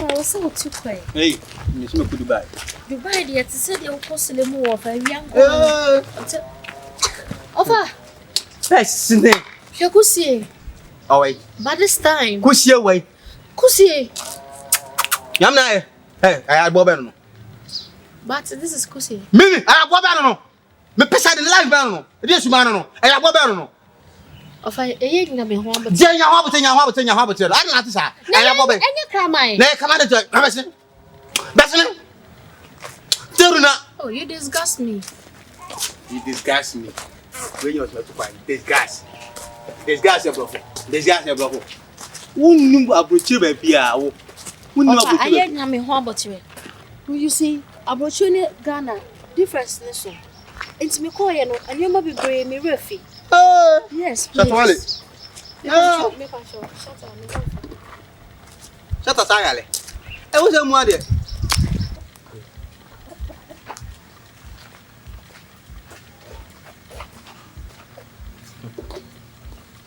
I was so too quick. Hey, Miss Dubai. Dubai, the said you'll cost the more of a young offer. That's the name. Shakusi. Oh, wait. But this time, Kusi away. Kusi. Yamna, hey, I had Bobano. But this is Kusi. Mimi, I have Bobano. Me pesa de life bano. This man no. I have Bobano. Of a young name, one but Jenya Hobbiton. I don't know this. I have Bobby. and you come my. Nay, come on, Besson. Besson. Turuna. Oh, you disgust me. You disgust me. When you're not to find disgust. Disgust your brother. Disgust your brother. Who knew about you, baby? Who knew about I ain't having one but you see, about you, Ghana, difference listen. It's me call you, and you might be bringing me refi. Yes, Shut please. No. Make a show. Shut up. Shut up, Sangale. I was a mother.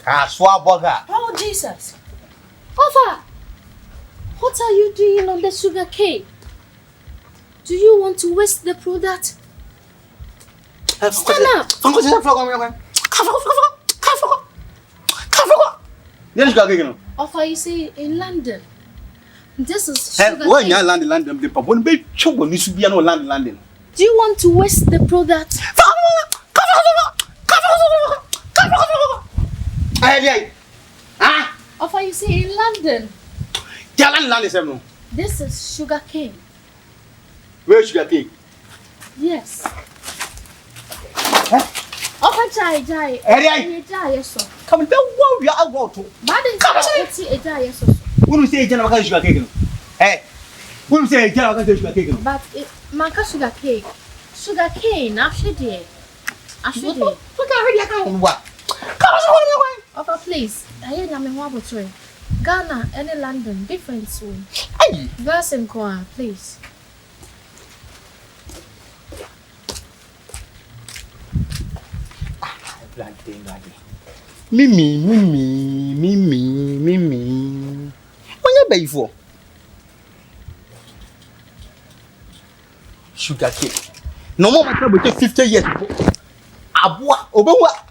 Kaswa Boga. Oh, Jesus. Offa, what are you doing on the sugar cane? Do you want to waste the product? Stand up. Offa, you see, in London, this is sugar When cane. you land in London, the Pabon Bay Chobo needs to be an old land in London. Do you want to waste the product? Offa, you see, in London, this is sugar cane. Where should I take? Yes. Offa, jai. Area. Yes, sir. Come down, we are about to. But it's a jai, yes, sir. When we say general sugar cake, hey, when we say general sugar cake, But it, Manka sugar cane, after day. what? Offer, please. I ain't having one but three. Ghana, any London, different soon. Hey, Girls and choir, please. Mimi. When you pay for sugar cake, no more matter between 50 years. Abua, Obawa.